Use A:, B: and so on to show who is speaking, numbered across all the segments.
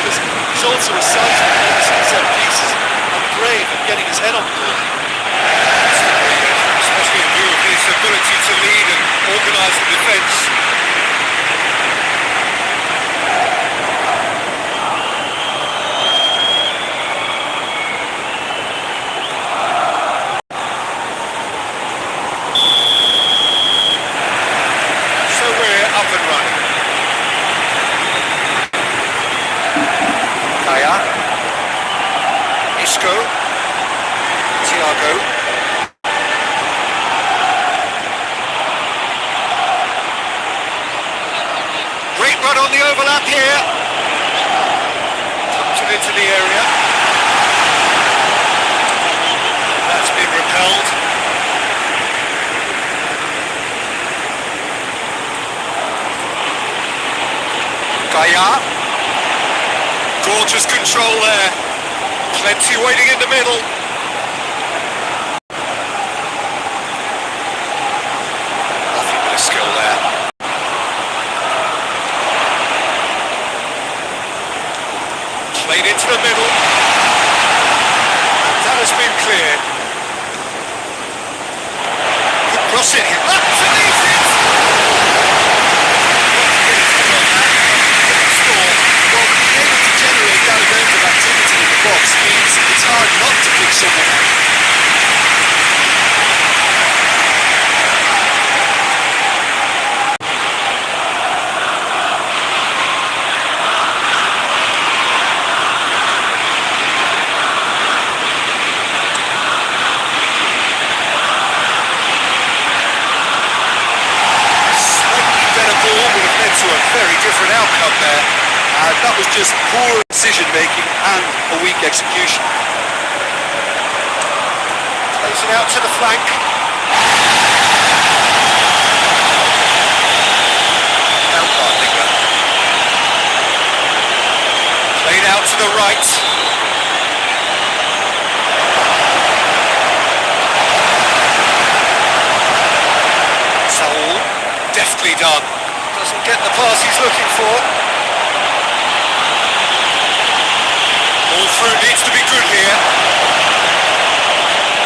A: because he's also a seismic on set pieces and brave at getting his head on the ball.
B: Especially in view of his ability to lead and organise the defence. So we're up and running. Kaya, Isco, Thiago. Great run on the overlap here. Tucked it into the area. That's been repelled. Kaya. Gorgeous control there. Plenty waiting in the middle. Nothing but a skill there. Played into the middle. That has been cleared. Could cross it here. Underneath it! Generate that amount of activity in the box means it's hard not to pick someone out. Slightly better ball would have led to a very different outcome there. That was just poor decision-making and a weak execution. Plays it out to the flank. Played out to the right. Saul, deftly done. Doesn't get the pass he's looking for. All through needs to be good here.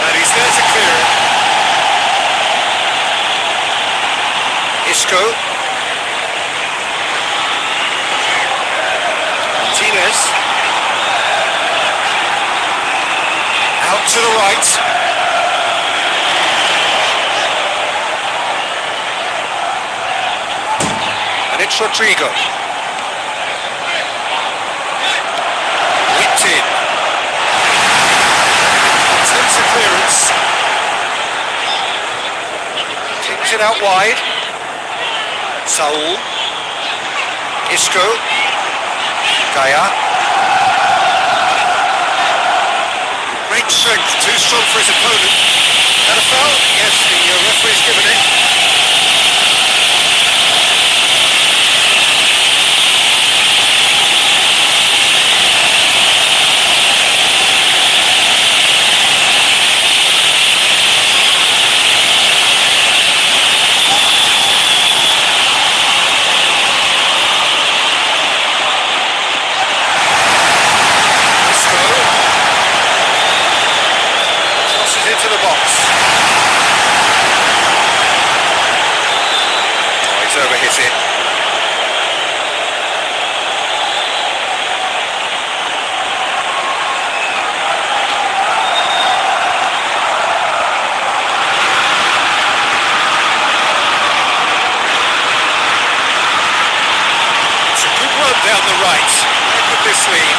B: And he's there to clear it. Isco. Martinez. Out to the right. And it's Rodrigo. Attempts a clearance. Kicks it out wide. Saul. Isco. Kaya. Great strength, too strong for his opponent. And a foul? Yes, the referee's given it. Into the box. Oh, he's overhit it. It's a good run down the right. Look at this lead.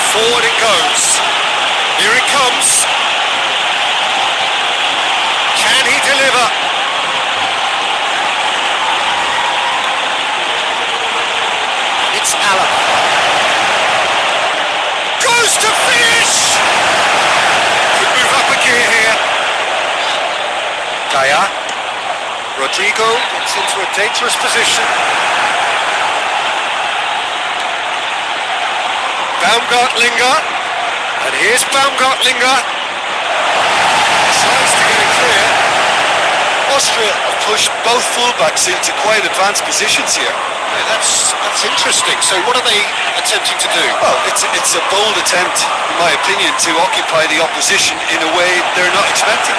B: Forward it goes. Here it comes. Can he deliver? It's Alaba. Goes to finish! Could move up a gear here. Kaya. Rodrigo gets into a dangerous position. Baumgartlinger. And here's Baumgartlinger. Tries to get it clear. Austria have pushed both fullbacks into quite advanced positions here.
C: Yeah, that's interesting. So what are they attempting to do?
B: Well, it's a bold attempt, in my opinion, to occupy the opposition in a way they're not expecting.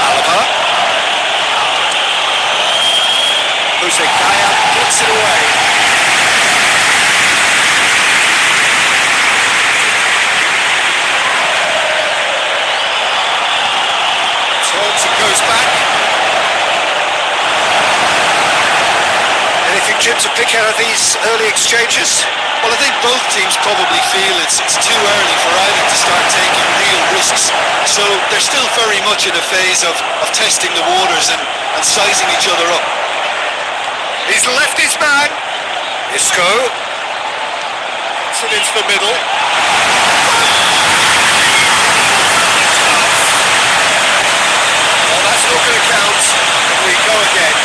B: Alaba. Jose Gaya gets it away. Turns and goes back. Anything, Jim, to pick out of these early exchanges?
C: Well, I think both teams probably feel it's too early for either to start taking real risks. So they're still very much in a phase of testing the waters and sizing each other up.
B: He's left his man. Isco.
C: It's it into the middle.
B: Well, that's not going to count. We go again.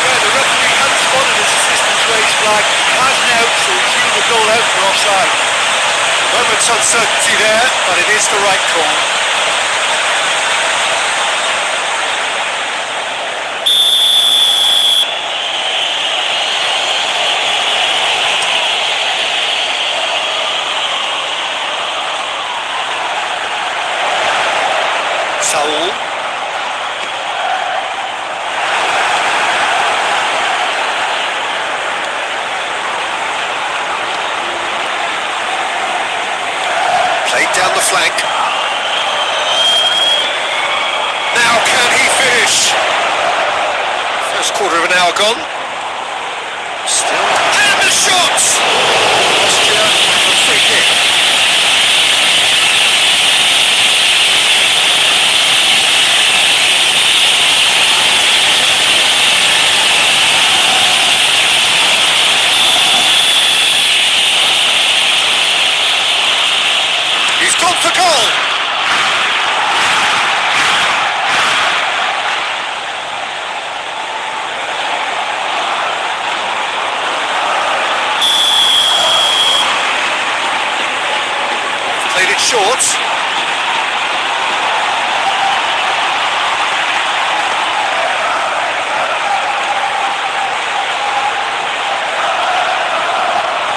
A: Yeah, the referee hadn't spotted his assistant's raised flag. Has now, so he's seen the goal out for offside.
B: Moment's uncertainty there, but it is the right call. Saul. Played down the flank. Now can he finish?
C: First quarter of an hour gone.
B: Still. And the shot!
C: Austria have a free kick.
B: He's gone for goal! Played it short.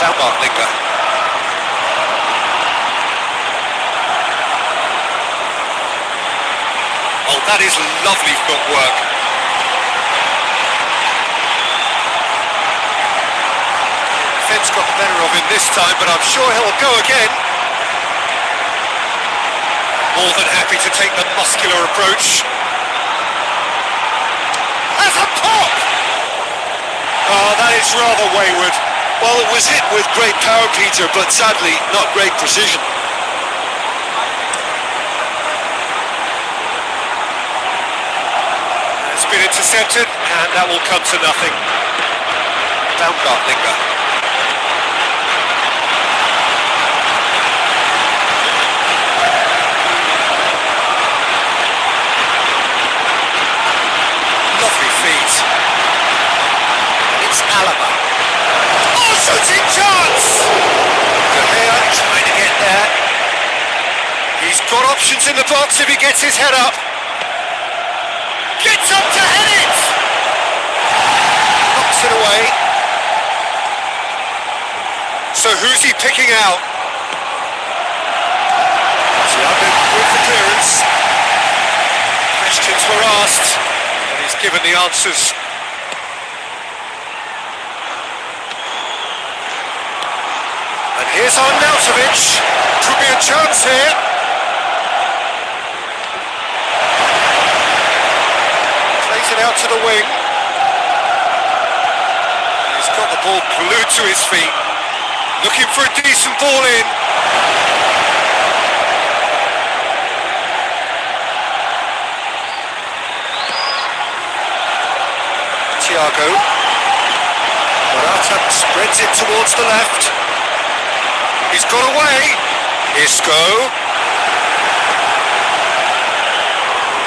B: Downmark Linger. Oh, that is lovely footwork. Defence got the better of him this time, but I'm sure he'll go again. More than happy to take the muscular approach. Has a pop! Oh, that is rather wayward.
A: Well, it was hit with great power, Peter, but sadly not great precision.
B: It's been intercepted, and that will come to nothing. Downmark Linger. Lovely feet. It's Alaba. Oh, shooting chance! De Gea trying to get there. He's got options in the box if he gets his head up. Gets up to head it! Knocks it away. So who's he picking out? Thiago with the clearance. Questions were asked, and he's given the answers. And here's Arnautovic. Could be a chance here. Plays it out to the wing. He's got the ball glued to his feet. Looking for a decent ball in. Thiago. Morata spreads it towards the left. He's got away. Isco.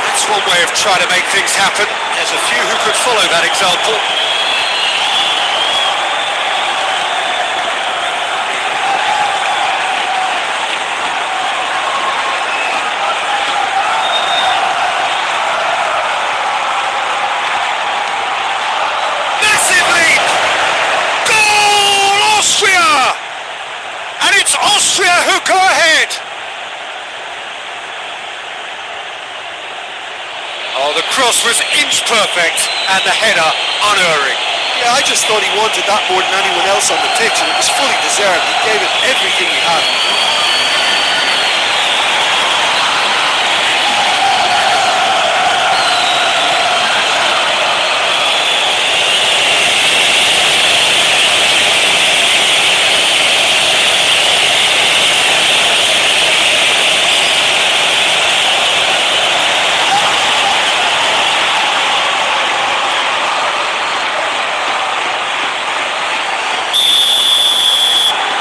B: That's one way of trying to make things happen. There's a few who could follow that example. cross was inch perfect and the header unerring.
C: Yeah, I just thought he wanted that more than anyone else on the pitch, and it was fully deserved. He gave it everything he had.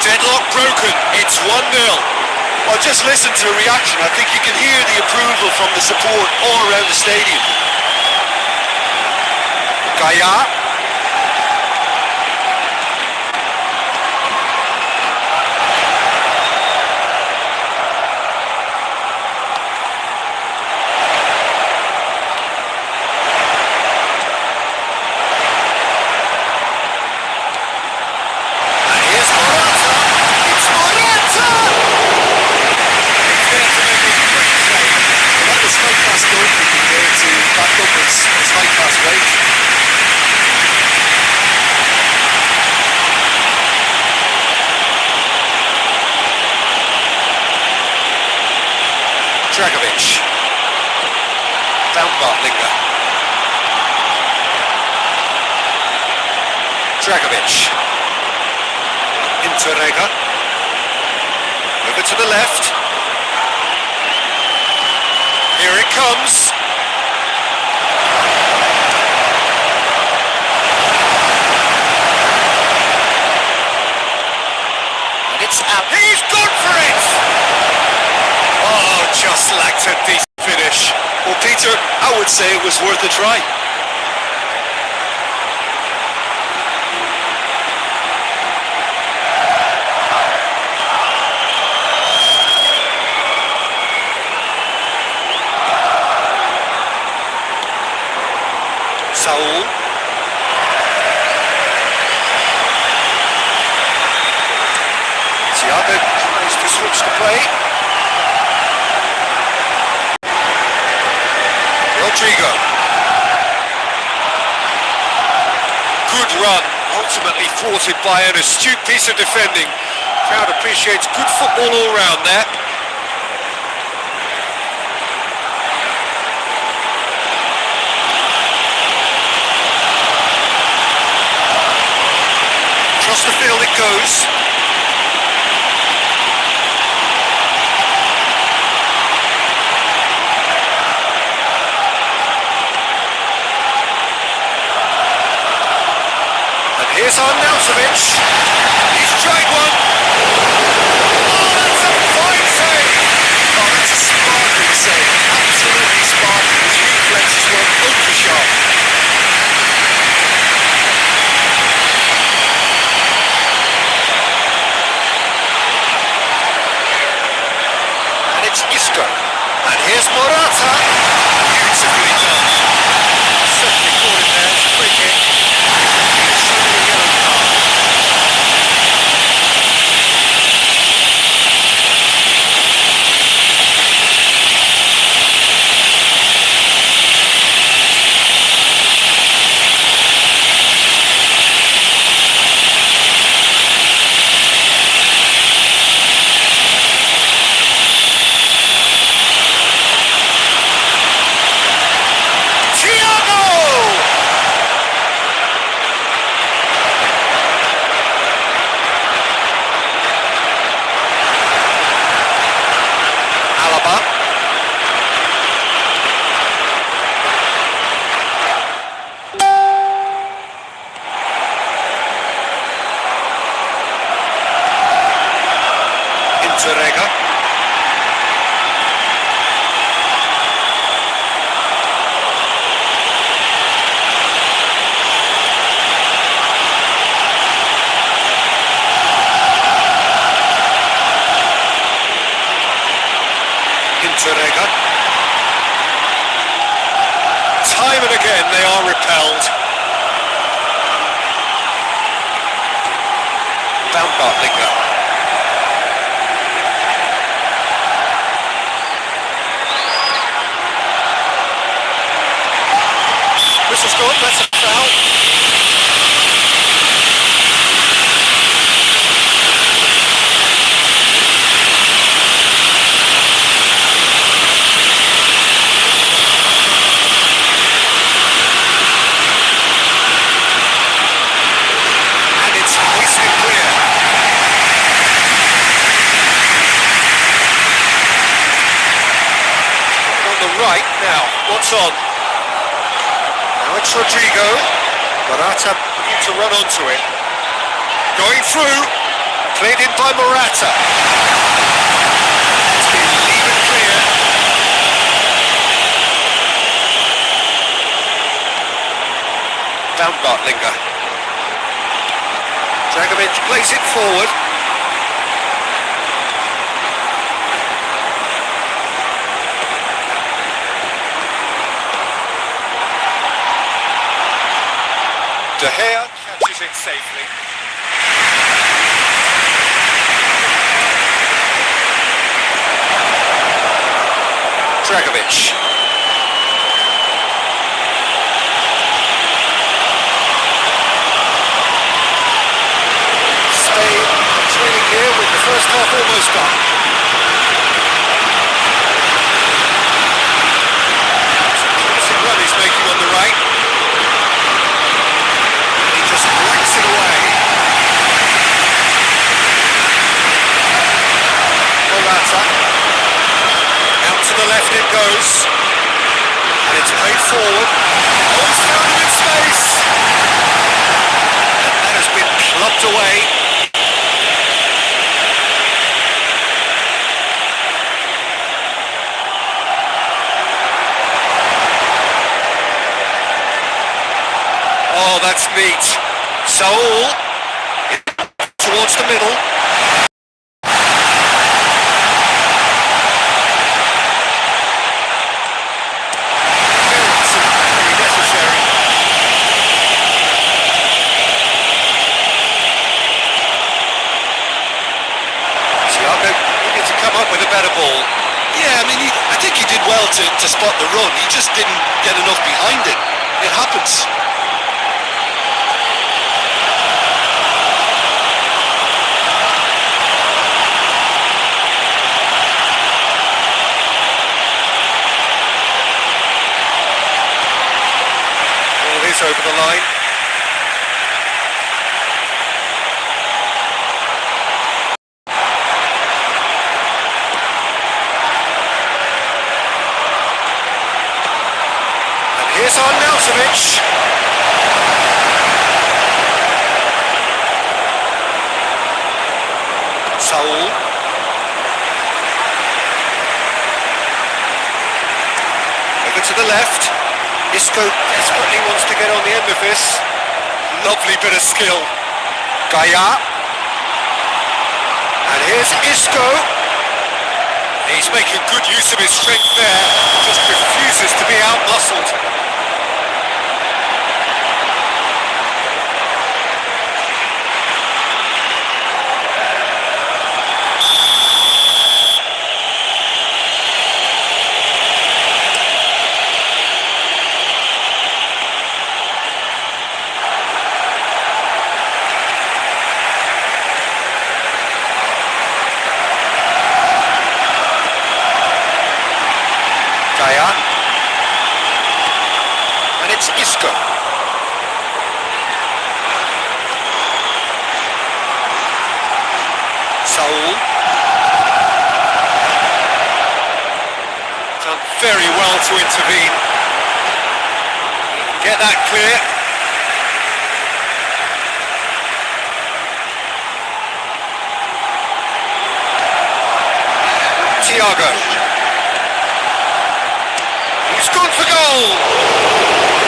B: Deadlock broken, it's 1-0.
C: Well, just listen to the reaction. I think you can hear the approval from the support all around the stadium.
B: Gaia. And here's Morata. It's Morata! He's there to make a great save.
C: That was high-class goalkeeping there to back up his high-class range.
B: Dragovic. Found Bartlinger. Dragovic. Interrega. Over to the left. Here it comes. And it's out. He's gone for it! Oh, just lacked a decent finish.
C: Well, Peter, I would say it was worth a try.
B: Saul. Thiago tries to switch the play. Rodrigo. Good run, ultimately thwarted by an astute piece of defending. Crowd appreciates good football all round there. Across the field it goes. And here's Arnautovic. He's tried one. Oh, that's a fine save.
C: Oh, that's a sparkling save. Absolutely sparkling. His reflexes were ultra sharp.
B: And it's Isco. And here's Morata. Beautifully done. Certainly caught it there. It's a free kick. It's only a yellow card. Interrega. Interrega. Time and again they are repelled. Found Bartlinger. Right, now, what's on? Now it's Rodrigo. Morata need to run onto it. Going through. Played in by Morata. It's been leave and clear. Down Bartlinger. Dragovic plays it forward. De Gea catches it safely. Dragovic. Spain trailing here with the first half almost done. It's a promising run he's making on the right. He just whacks it away. Morata. Out to the left it goes. And it's played forward. Oh, it's found him in space. And that has been clubbed away. Oh, that's neat. Saul towards the middle. Very necessary. Thiago needed to come up with a better ball.
C: Yeah, I mean, I think he did well to spot the run. He just didn't get enough behind it. It happens.
B: Over the line. And here's Arnautovic. Saul. Over to the left. Isco desperately wants to get on the end of this. Lovely bit of skill. Gaia. And here's Isco. He's making good use of his strength there. Just refuses to be out-muscled. And it's Isco. Saul. Done very well to intervene. Get that clear. Thiago. He's gone for goal!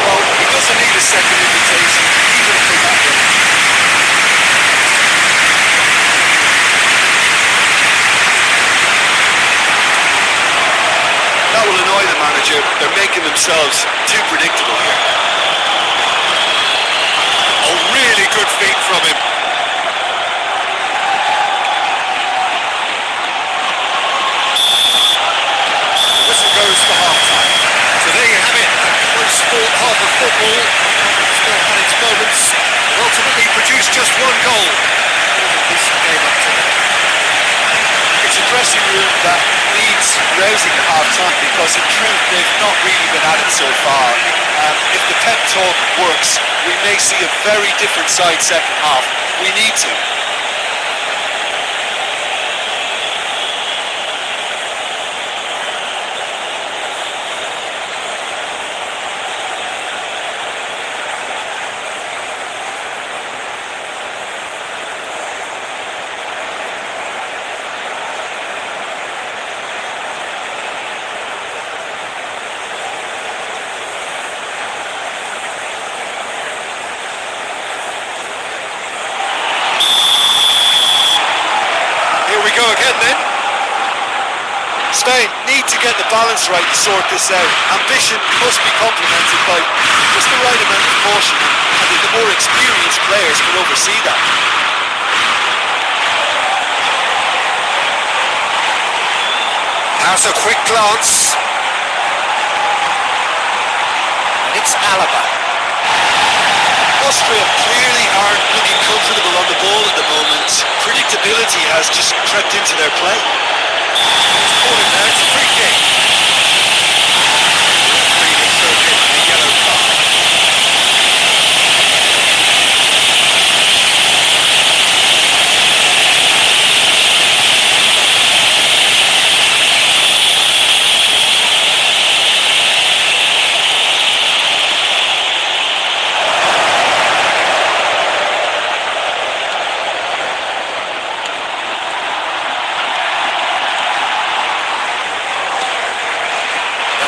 B: Well, he doesn't need a second invitation, even from that range.
C: That will annoy the manager. They're making themselves too predictable here.
B: A really good feat from him. Whistle goes for half-time. So there you have it, a close fought half of football. Still had its moments, but ultimately produced just one goal. This game up to now.
C: It's a dressing room that needs rousing at half-time because in truth they've not really been at it so far. If the pep talk works, we may see a very different side second half. We need to. Spain need to get the balance right to sort this out. Ambition must be complemented by just the right amount of caution. I think the more experienced players can oversee that.
B: Has a quick glance. And it's Alaba.
C: Austria clearly aren't looking comfortable on the ball at the moment. Predictability has just crept into their play.
B: It's falling there, it's a free kick. Referee has shown him a yellow card.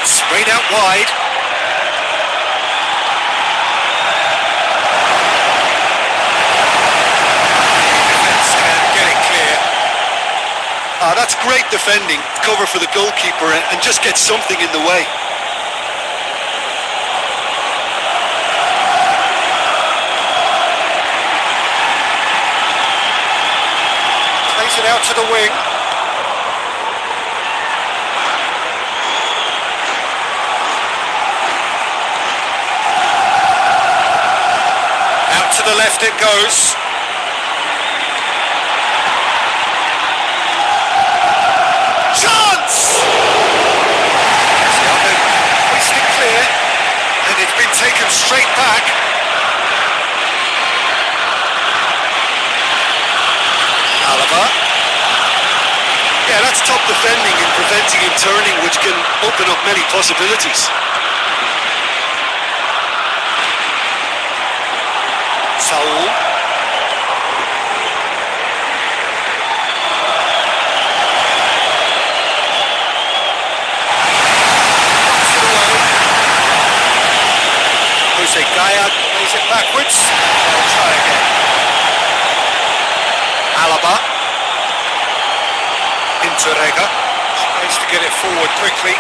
B: Sprayed out wide. Defence can get it clear.
C: That's great defending. Cover for the goalkeeper and just get something in the way.
B: Plays it out to the wing. To the left it goes. Chance! It's got it hoisted clear, and it's been taken straight back. Alaba.
C: Yeah, that's top defending and preventing him turning, which can open up many possibilities.
B: Saul. Jose Gaya plays it backwards. They'll try again. Alaba. Interrega. Tries to get it forward quickly.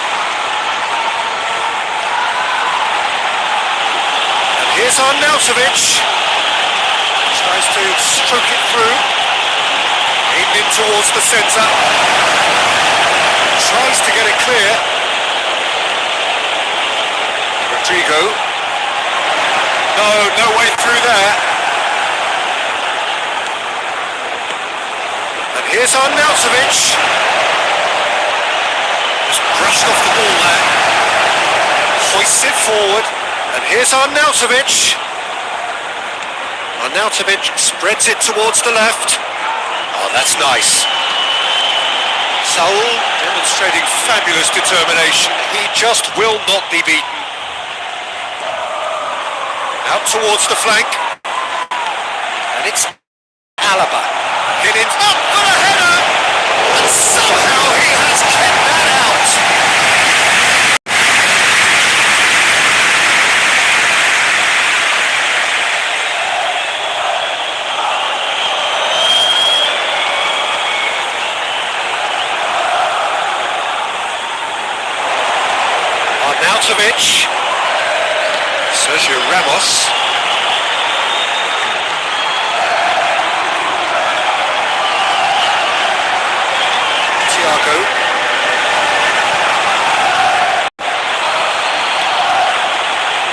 B: And here's Arnautovic. Tries to stroke it through. Aimed in towards the centre. Tries to get it clear. Rodrigo. No way through there. And here's Arnautovic. Just brushed off the ball there. Hoists it forward. And here's Arnautovic. Arnautovic spreads it towards the left. Oh, that's nice. Saul demonstrating fabulous determination. He just will not be beaten. Out towards the flank. And it's Alaba. Hit it up for a header. And somehow he has kept that out. Arnautovic, Sergio Ramos, Thiago,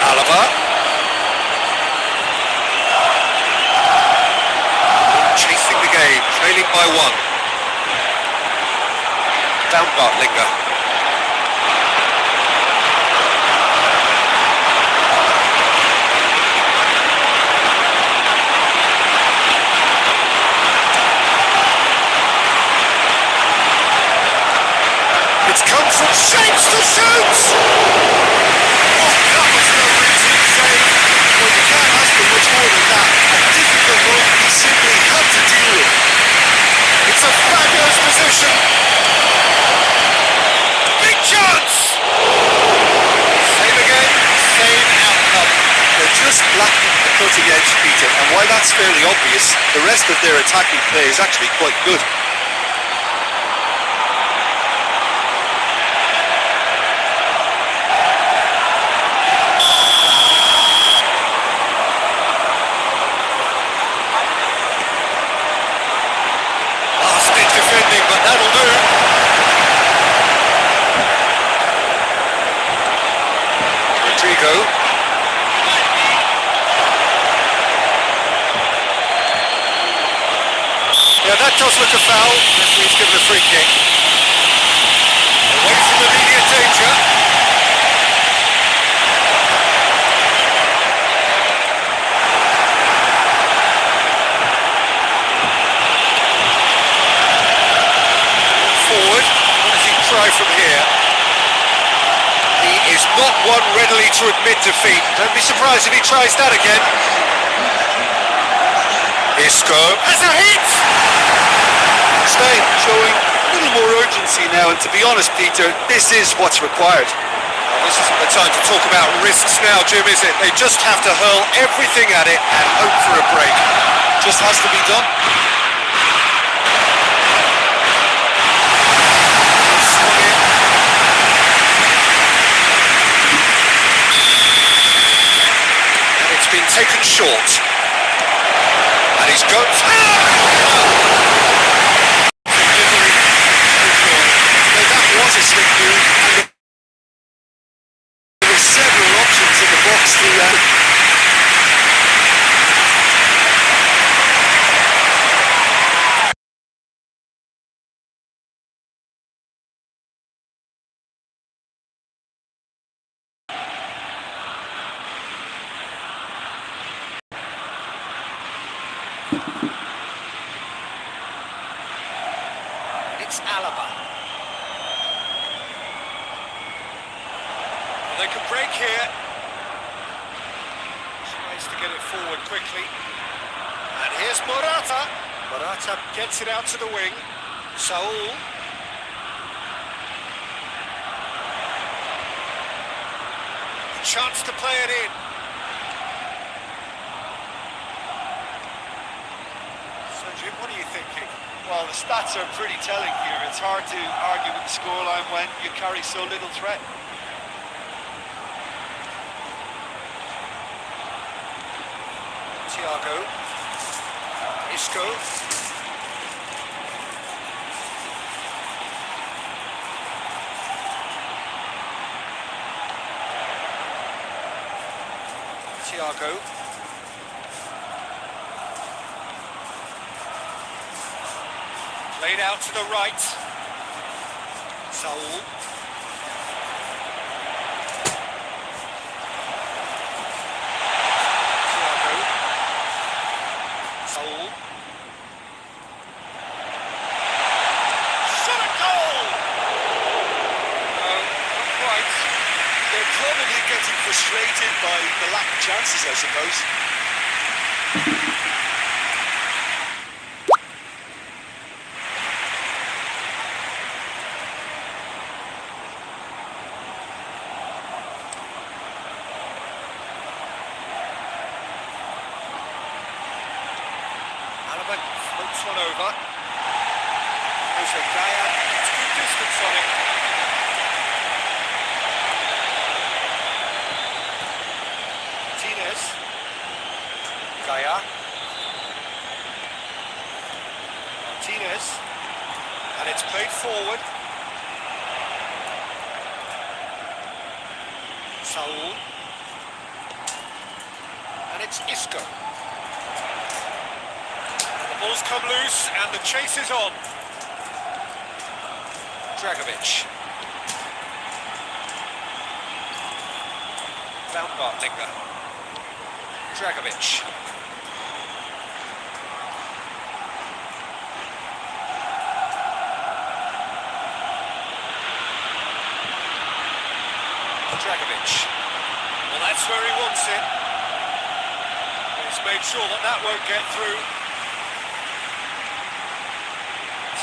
B: Alaba, chasing the game, trailing by one. Down Bartlinger. It's come from shapes to shoot! Oh, that was no routine save. Well, you can't ask for much more than that. A difficult one he simply had to deal with. It's a fabulous position. Big chance! Same again, same outcome.
C: They're just lacking the cutting edge, Peter, and while that's fairly obvious, the rest of their attacking play is actually quite good.
B: does look a foul. Referee's given a free kick. Away from immediate danger. Forward. What does he try from here? He is not one readily to admit defeat. Don't be surprised if he tries that again. Isco has a hit!
C: Spain showing a little more urgency now, and to be honest, Peter, this is what's required.
B: Well, this isn't the time to talk about risks now, Jim, is it? They just have to hurl everything at it and hope for a break.
C: Just has to be done.
B: Swung in. And it's been taken short. And he's got...
C: That was a slick move, and there were several options in the box to
B: It's Alaba. Well, they can break here. Tries to get it forward quickly. And here's Morata. Morata gets it out to the wing. Saul. A chance to play it in. So Jim, what are you thinking?
C: well, the stats are pretty telling here. It's hard to argue with the scoreline when you carry so little threat.
B: Thiago. Isco. Thiago. Played out to the right. Saul. Thiago. Saul. Shot a goal!
C: No, not quite. They're probably getting frustrated by the lack of chances, I suppose.
B: Alaba floats one over. Jose Gaya gets good distance on it. Martinez. Gaya. Martinez. And it's played forward. Saul. And it's Isco. The ball's come loose and the chase is on. Dragovic. Baumgartlinger. Dragovic. Dragovic. Well, that's where he wants it. He's made sure that that won't get through.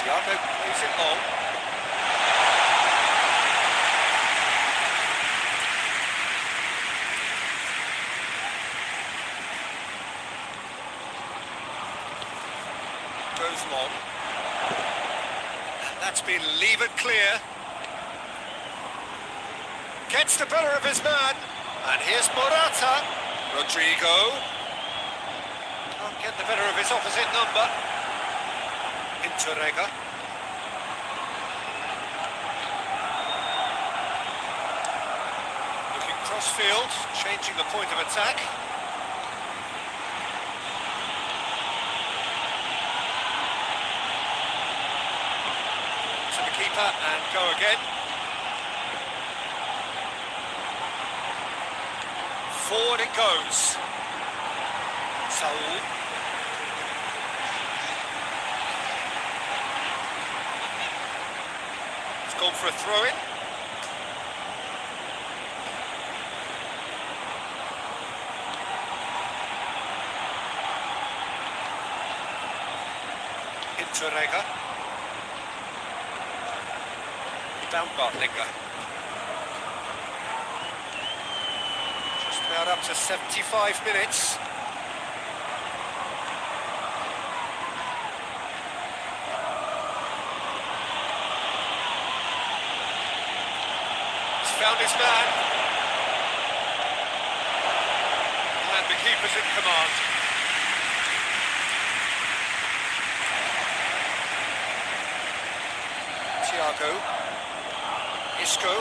B: Thiago plays it long. Goes long. And that's been levered clear. Gets the better of his man. And here's Morata. Rodrigo. Can't get the better of his opposite number. Interrega. Looking cross-field, changing the point of attack. go again. Forward it goes. Saul. It's gone for a throw-in. Interrega. Downbartlinger. Just about up to 75 minutes. He's found his man. And the keeper's in command. Thiago. Isco,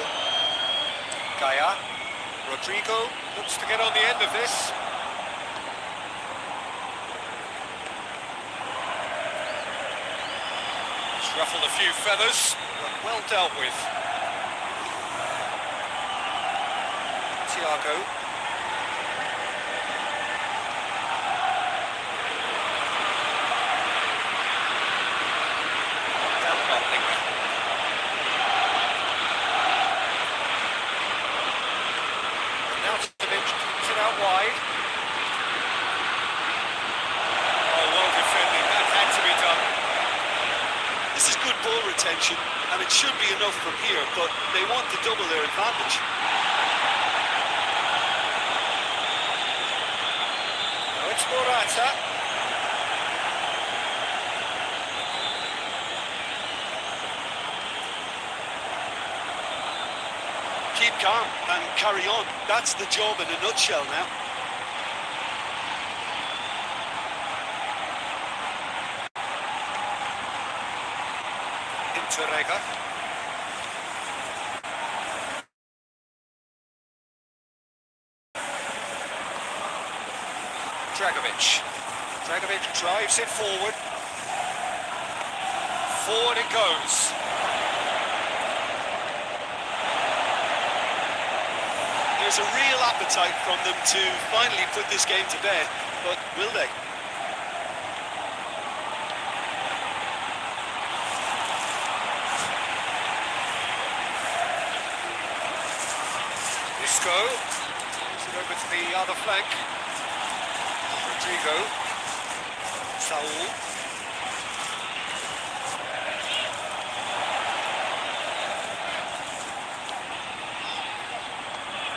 B: Gaia, Rodrigo looks to get on the end of this. He's ruffled a few feathers, but well dealt with. Thiago. Wide. Oh, well defending. That had to be done.
C: This is good ball retention, and it should be enough from here, but they want to double their advantage.
B: Now it's Morata.
C: Keep calm and carry on. That's the job in a nutshell now.
B: Interrega. Dragovic drives it forward. Forward it goes.
C: There's a real appetite from them to finally put this game to bed, but will they?
B: Isco. Moves it over to the other flank. Rodrigo. Saul.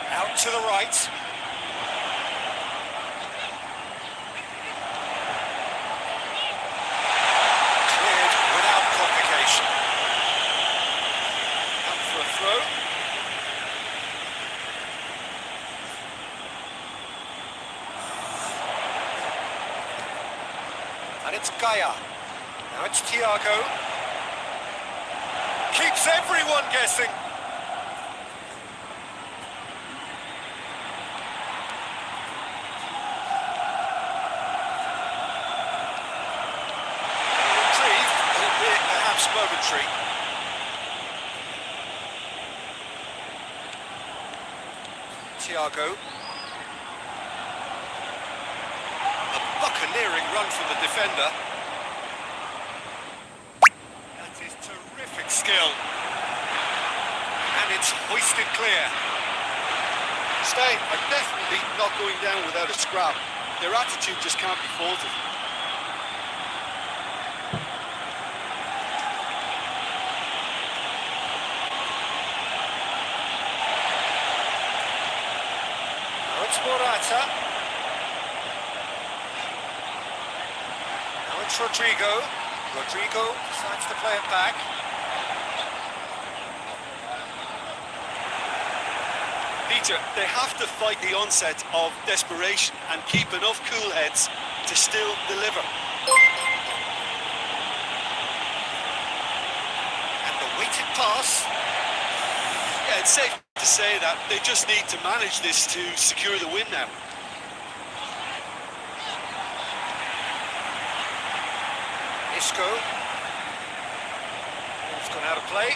B: Out to the right. Cleared without complication. Out for a throw. And it's Gaia. Now it's Thiago. Keeps everyone guessing. Momentary. Thiago. A buccaneering run from the defender. That is terrific skill. And it's hoisted clear.
C: Spain are definitely not going down without a scrap. Their attitude just can't be faulted.
B: It's Morata. Now it's Rodrigo. Rodrigo decides to play it back.
C: Peter, they have to fight the onset of desperation and keep enough cool heads to still deliver.
B: And the weighted pass.
C: Yeah, it's safe to say that they just need to manage this to secure the win now.
B: Isco. Ball's gone out of play.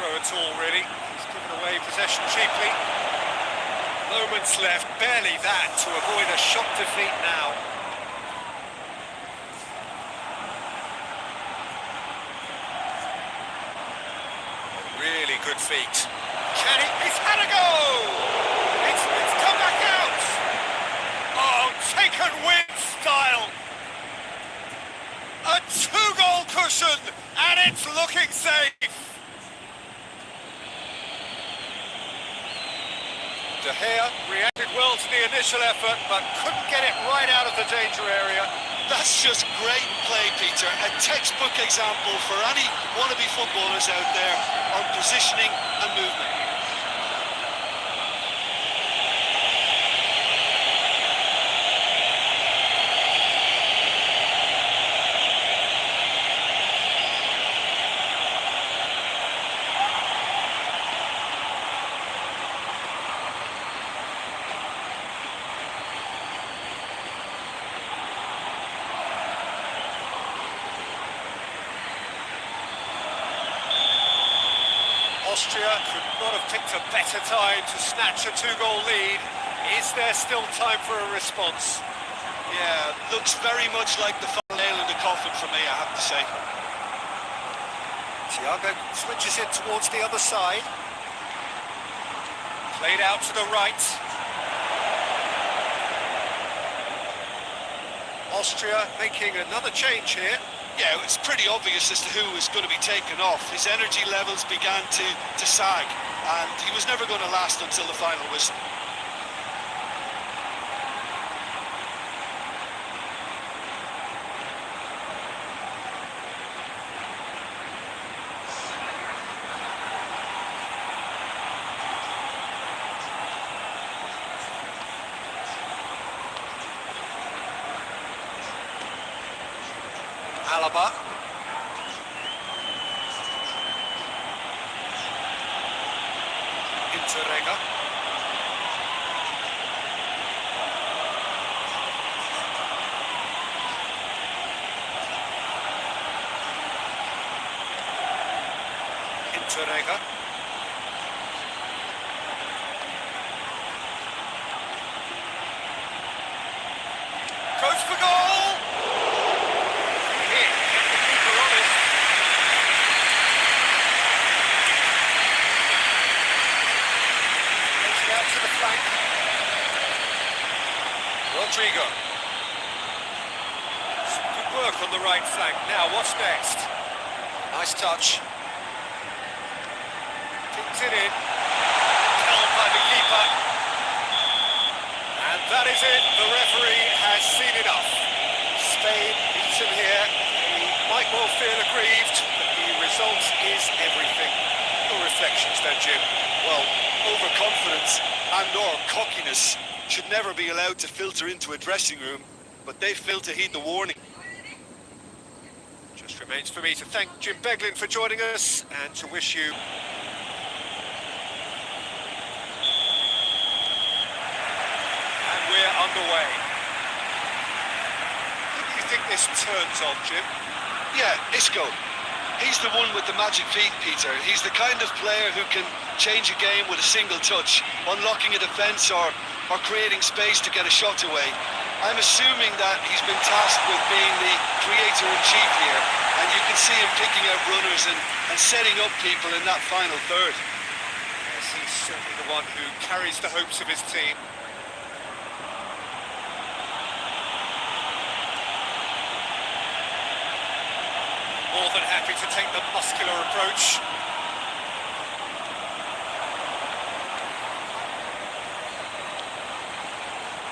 A: throw at all, really. He's given away possession cheaply. Moments left, barely that, to avoid a shock defeat now. Really good feet. Can he? He's had a go! It's come back out! Oh, taken with style! A two-goal cushion, and it's looking safe! De Gea reacted well to the initial effort, but couldn't get it right out of the danger area.
C: That's just great play, Peter. A textbook example for any wannabe footballers out there on positioning and movement.
A: Austria could not have picked a better time to snatch a two-goal lead. Is there still time for a response?
C: Yeah, looks very much like the final nail in the coffin for me, I have to say.
A: Thiago switches it towards the other side. Played out to the right. Austria making another change here.
C: Yeah, it's pretty obvious as to who was going to be taken off. His energy levels began to sag, and he was never going to last until the final whistle.
A: Alaba. Interrega. Interrega. Goes for goal! Rodrigo. Some good work on the right flank. Now, what's next? Nice touch. Kicks it in. Held by the keeper. And that is it. The referee has seen enough. Spain beaten here. He might well feel aggrieved, but the result is everything. No reflections then, Jim.
C: Well, overconfidence and/or cockiness should never be allowed to filter into a dressing room, but they failed to heed the warning.
A: Just remains for me to thank Jim Beglin for joining us and to wish you and we're underway. Who do you think this turns on, Jim?
C: Yeah, Isco. He's the one with the magic feet, Peter. He's the kind of player who can change a game with a single touch, unlocking a defence or creating space to get a shot away. I'm assuming that he's been tasked with being the creator-in-chief here, and you can see him picking out runners and setting up people in that final third.
A: Yes, he's certainly the one who carries the hopes of his team. More than happy to take the muscular approach.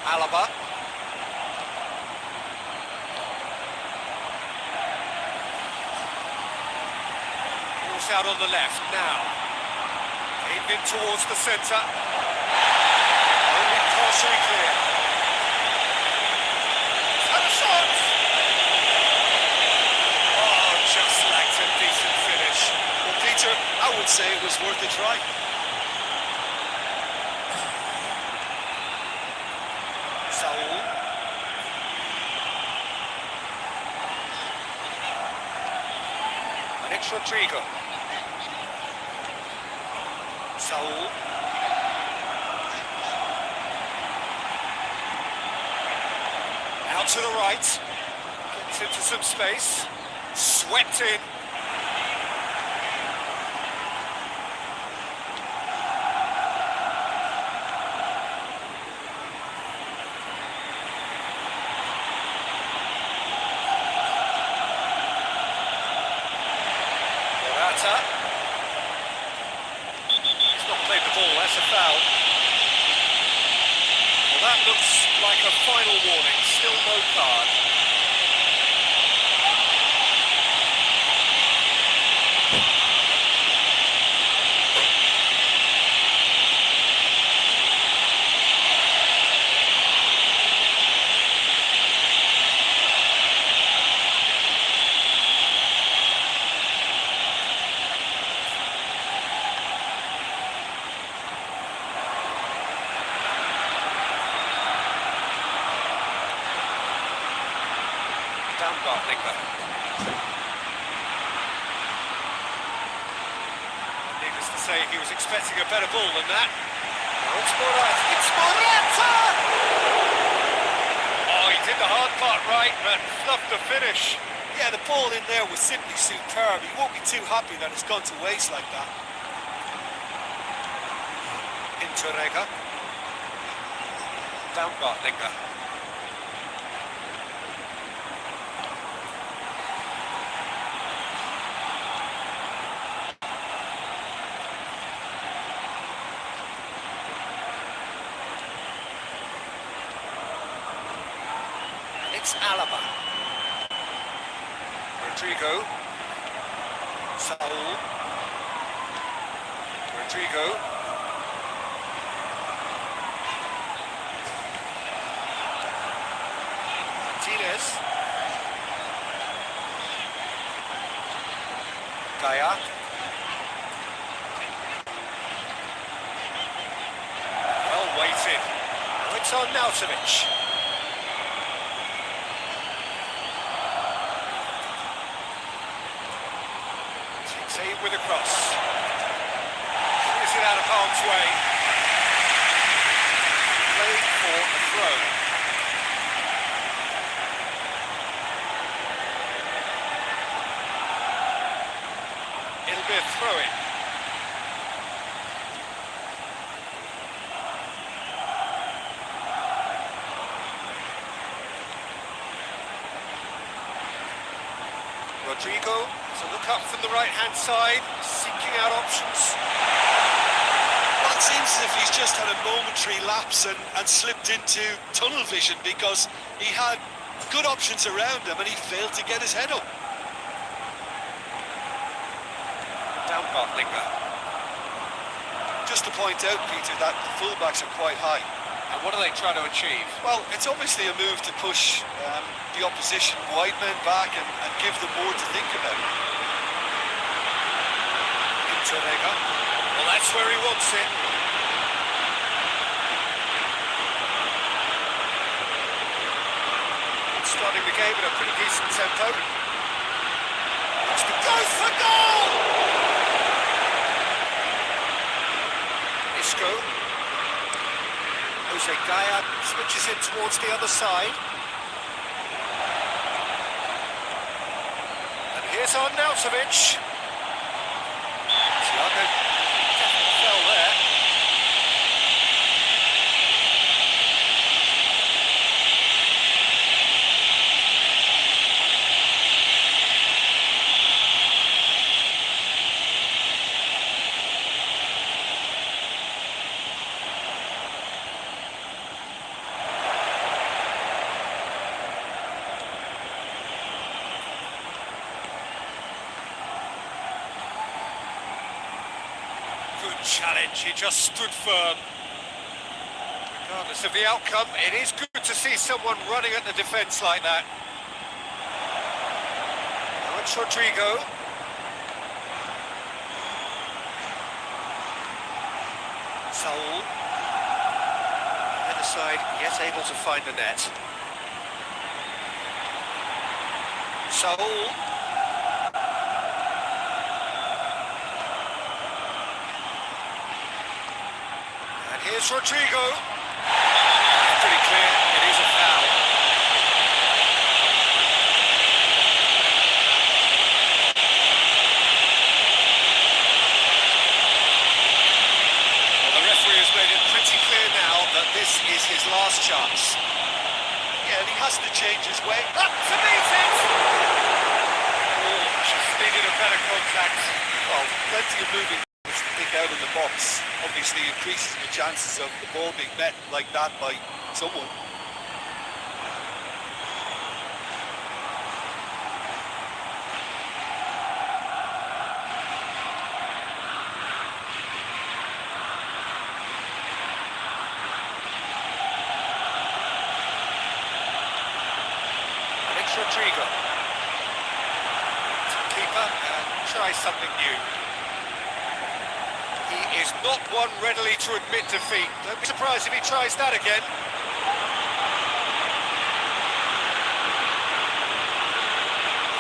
A: Alaba. Ball's out on the left now. Aimed in towards the centre. Only partially clear. And a shot! Oh, just lacked a decent finish.
C: Well, Peter, I would say it was worth a try.
A: Rodrigo. Saul. Out to the right. Gets into some space. Swept in. Morata. He's not played the ball, that's a foul. Well, that looks like a final warning, still no card. Needless to say, he was expecting a better ball than that. Oh, it's Morata! It's Morata! Oh, he did the hard part right, but fluffed the finish.
D: Yeah, the ball in there was simply superb. He won't be too happy that it's gone to waste like that.
A: Interrega. Baumgartlinger. It's Alaba. Rodrigo. Saul. Rodrigo. Martinez. Gaia. Well weighted. Now it's on Nautovic. Takes with a cross. Clears it out of harm's way. Played for a throw. It'll be a throw-in. Rodrigo, so look up from the right-hand side, seeking out options.
D: Well, it seems as if he's just had a momentary lapse and slipped into tunnel vision because he had good options around him and he failed to get his head up.
A: Baumgartlinger.
D: Just to point out, Peter, that the fullbacks are quite high.
A: And what are they trying to achieve?
D: Well, it's obviously a move to push the opposition wide men back and give them more to think about.
A: Interrega. Well, that's where he wants it. Starting the game at a pretty decent tempo. Goes for goal! Isco. Jose Gaia switches in towards the other side. And here's Arnautovic. Thiago definitely fell there. Challenge, he just stood firm. Regardless of the outcome, it is good to see someone running at the defence like that. Now it's Rodrigo. Saul. The other side, yet able to find the net. Saul. Here's Rodrigo.
B: Pretty clear, it is a foul.
A: Well, the referee has made it pretty clear now that this is his last chance.
D: Yeah, and he has to change his way.
A: Up to meet it! Oh, just needed a better contact.
D: Well, plenty of moving to pick out in the box. Obviously increases the chances of the ball being met like that by someone.
A: And it's Rodrigo. To keeper and try something new. He is not one readily to admit defeat. Don't be surprised if he tries that again.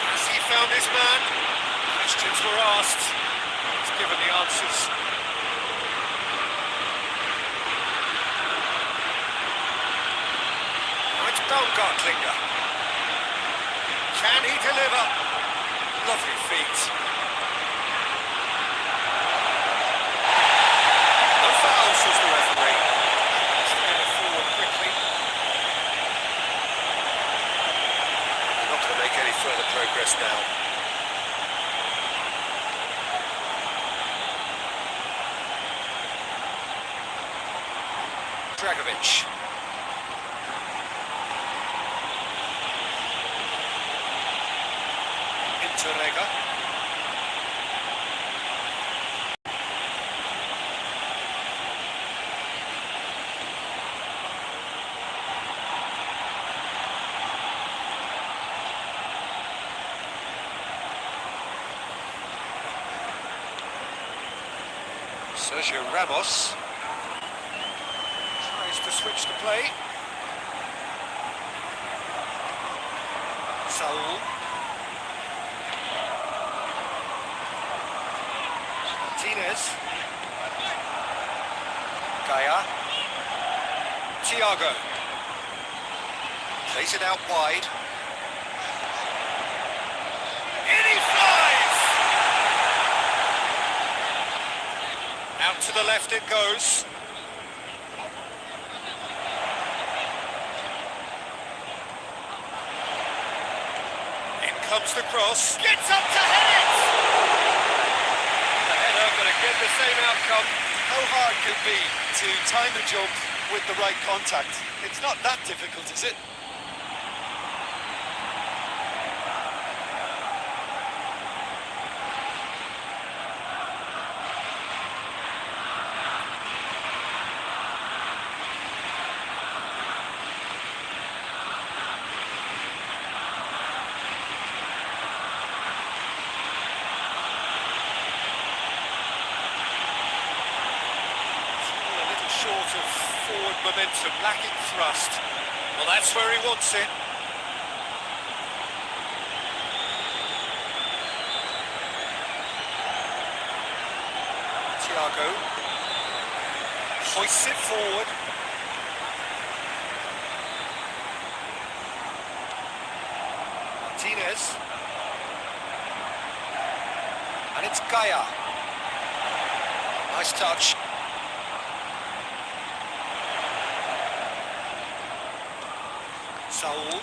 A: Has he found his man? Questions were asked. He's given the answers. Now it's Baumgartlinger. Can he deliver? Lovely feet. No fouls, says the referee. Let's get it forward quickly. They're not going to make any further progress now. Dragovic. Interrega. Sergio Ramos tries to switch the play. Saul. Martinez. Gaia. Thiago. Plays it out wide. In he flies! Out to the left it goes. In comes the cross. Gets up to head it! The header going to get the same outcome.
D: How hard could it be to time a jump with the right contact? It's not that difficult, is it?
A: Short of forward momentum, lacking thrust. Well, that's where he wants it. Thiago hoists it forward. Martinez. And it's Gaia. Nice touch. Saul.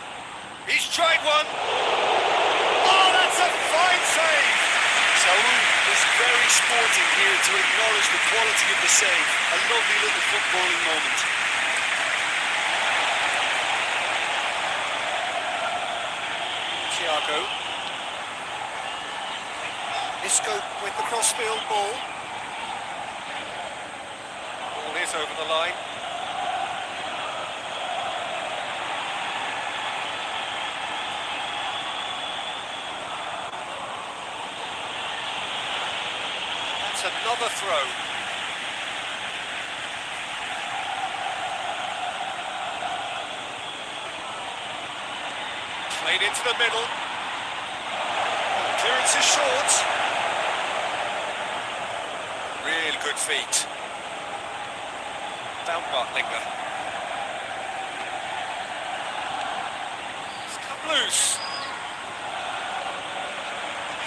A: He's tried one. Oh, that's a fine save.
D: Saul is very sporting here to acknowledge the quality of the save. A lovely little footballing moment.
A: Thiago. Isco with the crossfield ball. Ball is over the line. Another throw. Played into the middle. Clearance is short. Real good feet. Baumgartlinger. It's come loose.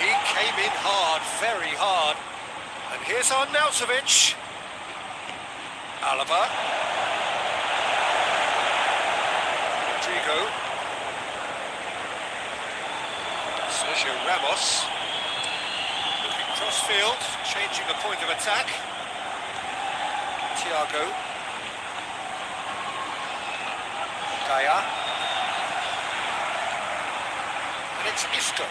A: He came in hard, very hard. And here's Arnautovic. Alaba. Rodrigo. Sergio Ramos. Looking cross-field, changing the point of attack. Thiago. Gaia. And it's Isco.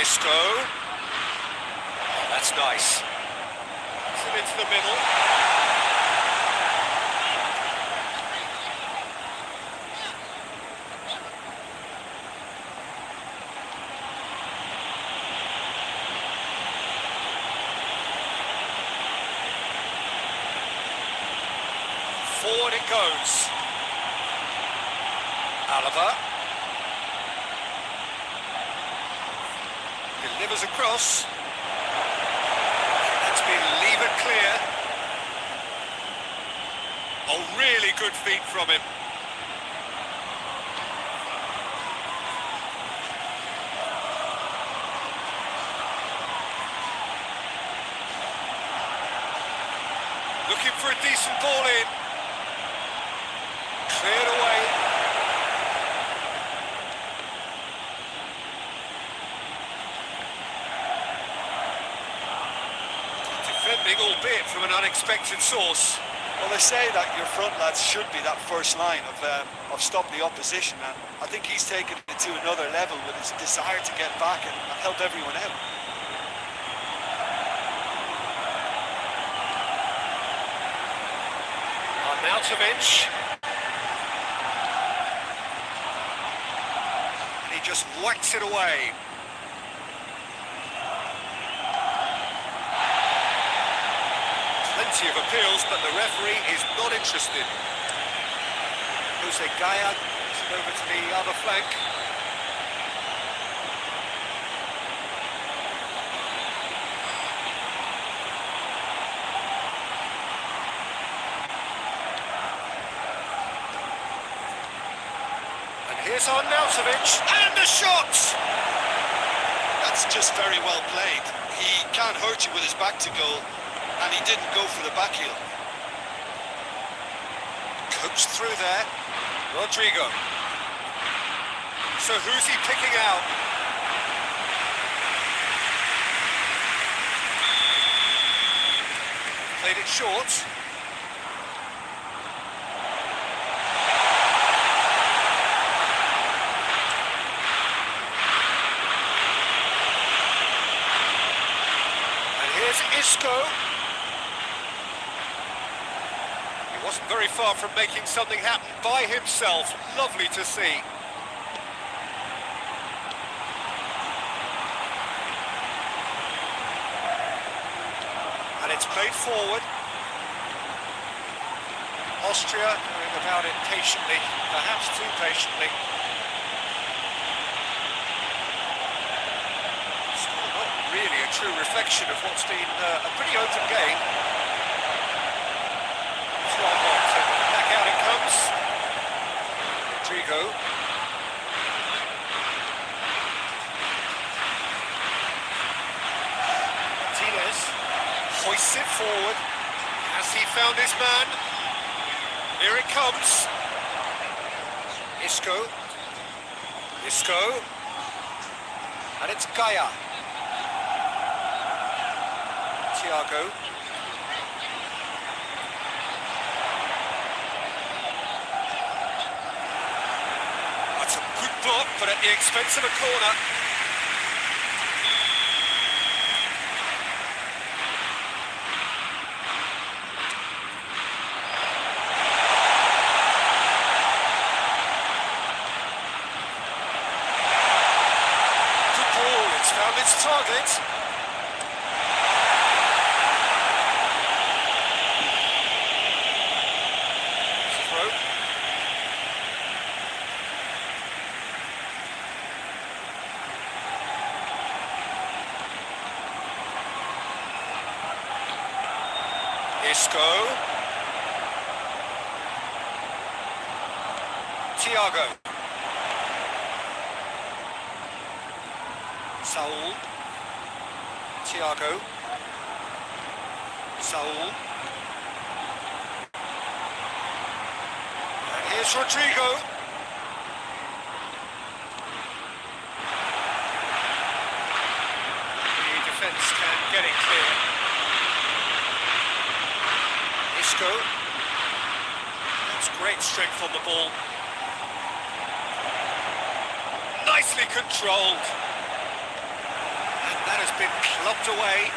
A: Isco. Oh, that's nice. Puts it into the middle. Forward it goes. Alaba. Delivers across. That's been levered clear. Oh, really good feet from him. Looking for a decent ball in. Cleared away. Defending, albeit from an unexpected source.
D: Well, they say that your front lads should be that first line of stop the opposition, and I think he's taken it to another level with his desire to get back and help everyone out.
A: Arnautovic. And he just whacks it away. Plenty of appeals, but the referee is not interested. Jose Gaia moves it over to the other flank. And here's Arnautovic, and the shot!
D: That's just very well played. He can't hurt you with his back to goal, and he didn't go for the back heel.
A: Coached through there. Rodrigo. So who's he picking out? Played it short. And here's Isco. Wasn't very far from making something happen by himself. Lovely to see. And it's played forward. Austria going about it patiently, perhaps too patiently. Still not really a true reflection of what's been a pretty open game. Back out it comes. Rodrigo. Martinez hoists it forward. Has he found his man? Here it comes. Isco. And it's Gaia. Thiago. That's a good block, but at the expense of a corner. Good ball, it's found its target. Isco. Thiago. Saul. Thiago. Saul. And here's Rodrigo. The defence can get it clear. Isco. That's great strength on the ball. Nicely controlled. And that has been clubbed away.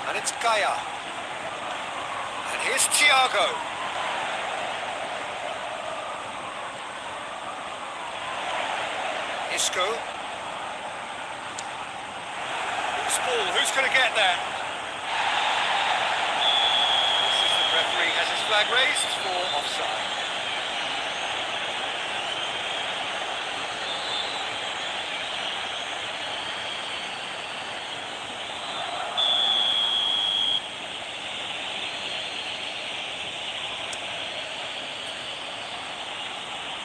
A: And it's Gaia. And here's Thiago. Isco. Loose ball, who's going to get there? The referee has his flag raised for offside.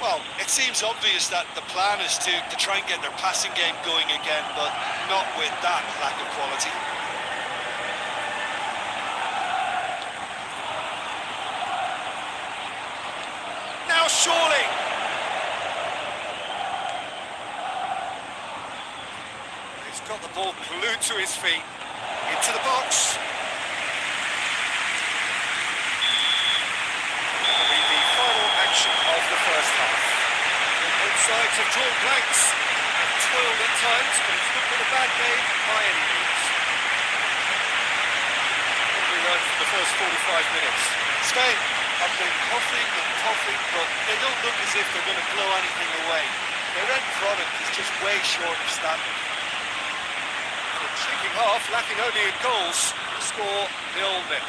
D: Well, it seems obvious that the plan is to try and get their passing game going again, but not with that lack of quality.
A: Now surely! He's got the ball glued to his feet. Into the box. That'll be the final action of the first half. Both sides have drawn blanks and toiled at times, but it's not been a bad game by any means. What have we learned from the first 45 minutes?
D: Spain have been coughing and coughing, but they don't look as if they're going to blow anything away. Their end product is just way short of standard.
A: The intriguing half, lacking only in goals, the score 0-0.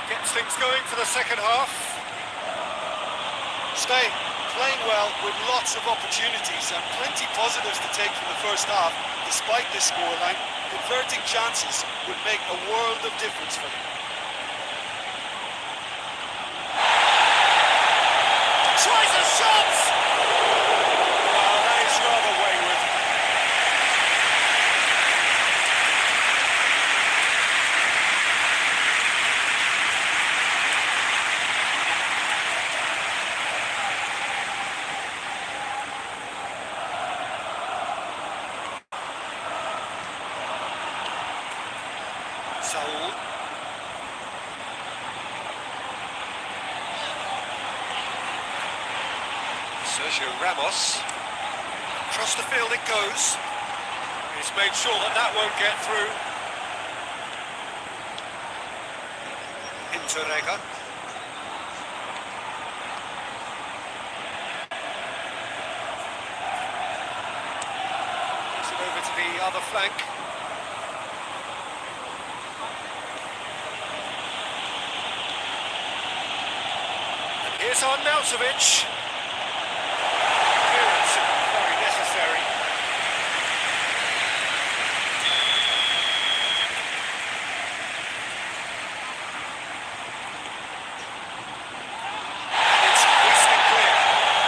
A: Gets things going for the second half.
D: Spain playing well with lots of opportunities and plenty positives to take from the first half. Despite this scoreline, converting chances would make a world of difference for them.
A: Tries a shot! Well, that is rather wayward. Saul. Sergio Ramos. Across the field it goes. He's made sure that that won't get through. Interrega. Takes it over to the other flank. Here's Arnautovic. Clearance very necessary. And it's easily clear.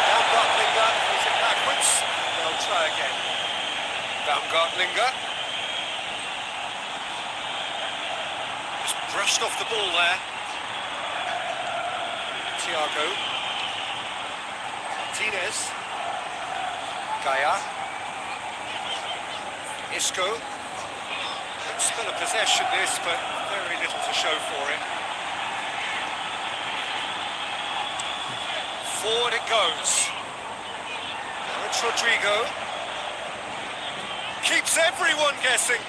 A: Baumgartlinger pulls it backwards. They'll try again. Baumgartlinger. Just brushed off the ball there. Thiago. Martinez. Gaia. Isco. It's still a possession this, but very little to show for it. Forward it goes. Now it's Rodrigo. Keeps everyone guessing.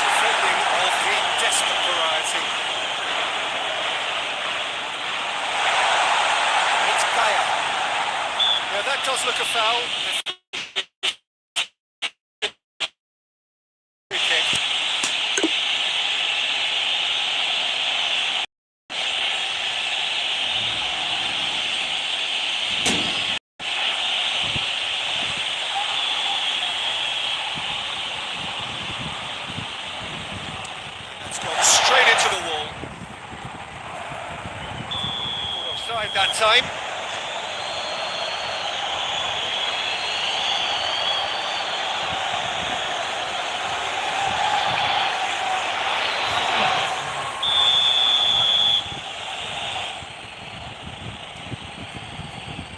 A: Defending of the desperate variety. Now that does look a foul. Free kick.
D: It's gone straight into the wall.
A: Offside that time.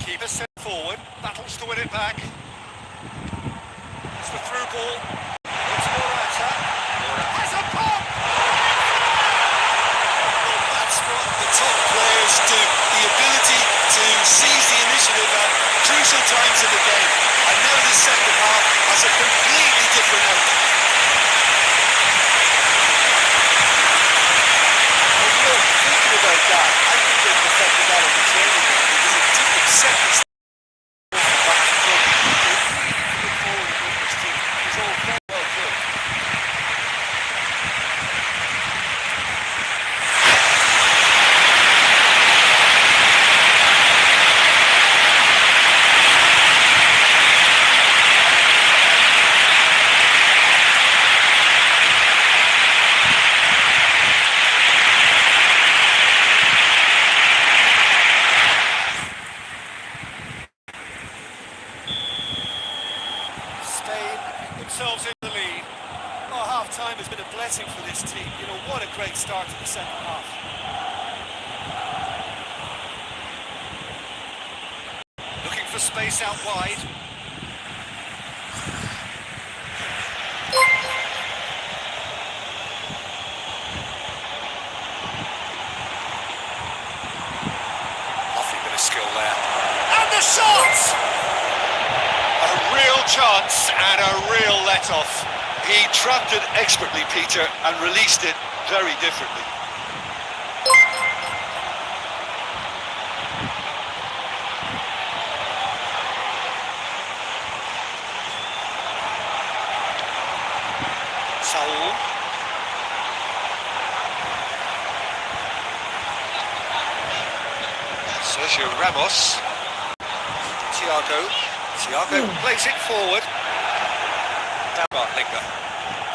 A: Keeper sent forward, battles to win it back. It's the through ball. It's Morata. Morata has a pop!
D: Well, that's what the top players do. The ability to seize the initiative at crucial times in the game. And now this second half has a completely different outcome.
C: Well, look, thinking about that, I think they've perfected that on the training ground because it took them seconds to back to front. They look forward and look this team. It's all very well done.
A: Spain themselves in the lead.
D: Oh, half-time has been a blessing for this team. You know, what a great start to the second half.
A: Looking for space out wide. Lovely bit of skill there. And the shot! A real chance and a real let-off.
D: He trapped it expertly, Peter, and released it very differently.
A: Saul. Sergio Ramos. Thiago plays it forward.